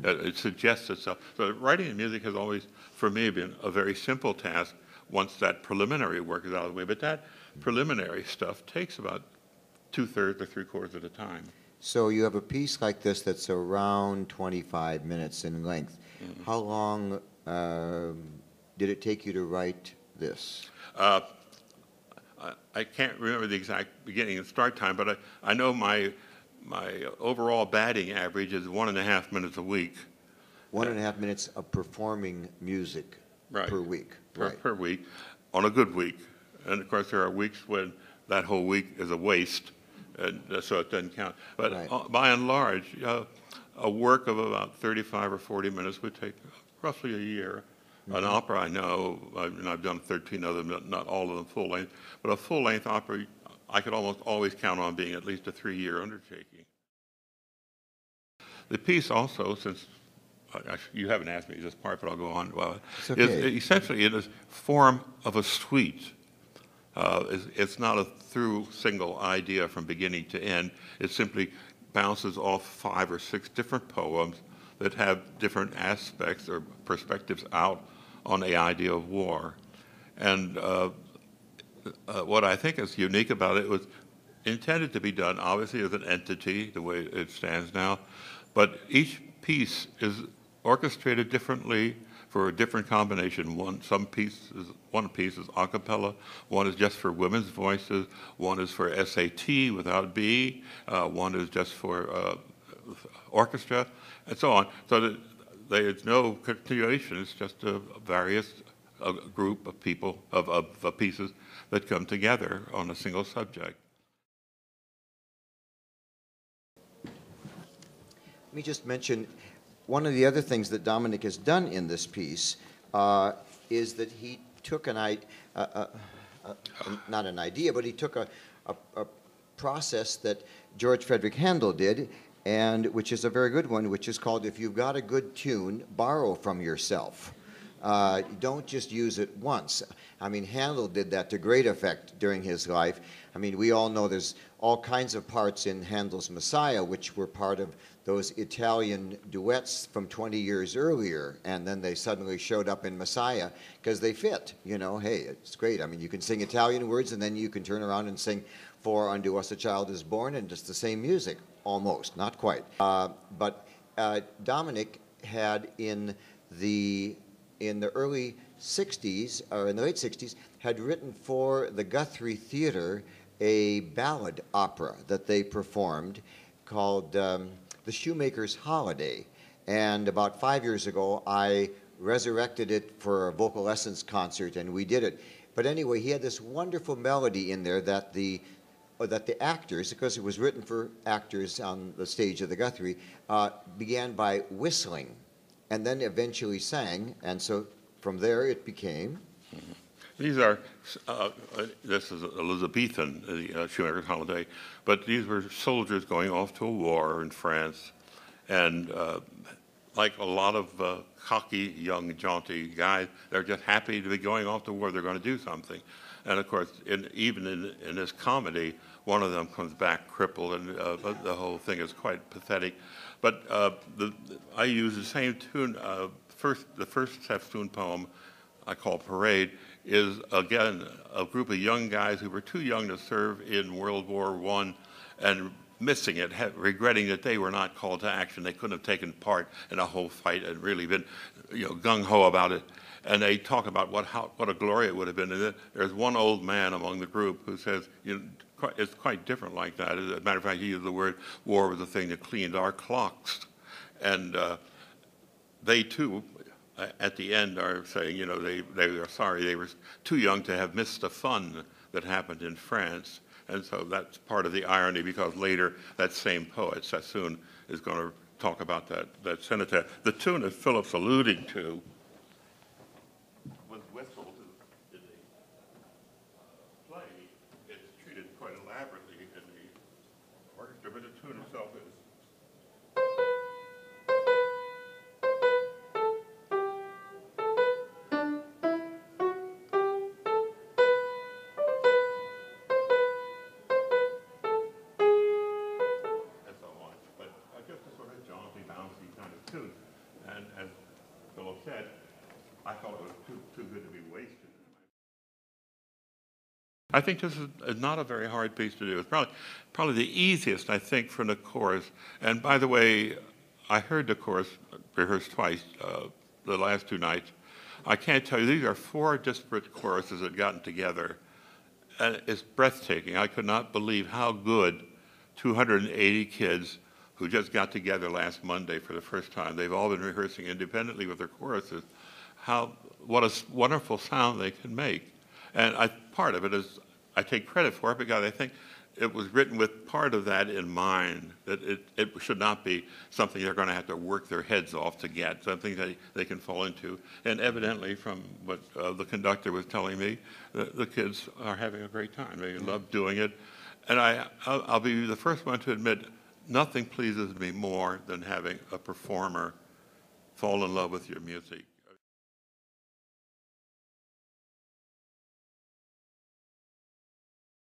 It suggests itself. So writing the music has always, for me, been a very simple task once that preliminary work is out of the way. But that preliminary stuff takes about 2/3 or 3/4 of the time. So you have a piece like this that's around 25 minutes in length. Mm-hmm. How long did it take you to write this? I can't remember the exact beginning and start time, but I know my overall batting average is 1.5 minutes a week. 1.5 minutes of performing music per week. Per week, on a good week. And of course, there are weeks when that whole week is a waste, and so it doesn't count. But by and large, a work of about 35 or 40 minutes would take roughly a year. An opera, I know, and I've done 13 of them, not all of them full length, but a full-length opera, I could almost always count on being at least a 3-year undertaking. The piece also, since you haven't asked me this part, but I'll go on. Well, okay. Is essentially in the form of a suite. It's not a through single idea from beginning to end. It simply bounces off 5 or 6 different poems that have different aspects or perspectives out on the idea of war. And what I think is unique about it was intended to be done, obviously, as an entity, the way it stands now, but each piece is orchestrated differently for a different combination. One piece is a cappella, one is just for women's voices, one is for SAT without B, one is just for orchestra, and so on. So that there's no continuation. It's just a group of people, of pieces that come together on a single subject. Let me just mention, one of the other things that Dominick has done in this piece is that he took not an idea, but he took a process that George Frederick Handel did, and which is a very good one, which is called, if you've got a good tune, borrow from yourself. Don't just use it once. I mean, Handel did that to great effect during his life. I mean, we all know there's all kinds of parts in Handel's Messiah which were part of those Italian duets from 20 years earlier, and then they suddenly showed up in Messiah because they fit. You know, hey, it's great. I mean, you can sing Italian words, and then you can turn around and sing "For unto us a child is born," and just the same music, almost, not quite. But Dominick had in the early 60s, or in the late 60s, had written for the Guthrie Theater a ballad opera that they performed called The Shoemaker's Holiday. And about 5 years ago, I resurrected it for a vocal lessons concert, and we did it. But anyway, he had this wonderful melody in there that the actors, because it was written for actors on the stage of the Guthrie, began by whistling and then eventually sang, and so from there it became. These are, this is Elizabethan, the Shoemaker's Holiday, but these were soldiers going off to a war in France, and like a lot of cocky, young, jaunty guys, they're just happy to be going off to war. They're going to do something. And of course, even in this comedy, one of them comes back crippled, and the whole thing is quite pathetic. But I use the same tune. The first half-tune poem I call Parade is, again, a group of young guys who were too young to serve in World War I and missing it, regretting that they were not called to action. They couldn't have taken part in a whole fight and really been, gung-ho about it. And they talk about what a glory it would have been. And there's one old man among the group who says, it's quite different like that. As a matter of fact, he used the word, war was the thing that cleaned our clocks. And they too, at the end, are saying, they are sorry they were too young to have missed the fun that happened in France. And so that's part of the irony, because later that same poet, Sassoon, is going to talk about that cenotaph. The tune that Philip's alluding to was whistled in the play. It's treated quite elaborately in the orchestra, but the tune itself is. quartet, I thought it was too good to be wasted. I think this is not a very hard piece to do. It's probably the easiest, I think, for the chorus. And by the way, I heard the chorus rehearsed twice the last 2 nights. I can't tell you, these are 4 disparate choruses that gotten together. And it's breathtaking. I could not believe how good 280 kids who just got together last Monday for the first time. They've all been rehearsing independently with their choruses. What a wonderful sound they can make. And part of it is, I take credit for it because I think it was written with part of that in mind, that it should not be something they're going to have to work their heads off to get, something that they can fall into. And evidently, from what the conductor was telling me, the kids are having a great time. They love doing it. And I'll be the first one to admit, nothing pleases me more than having a performer fall in love with your music.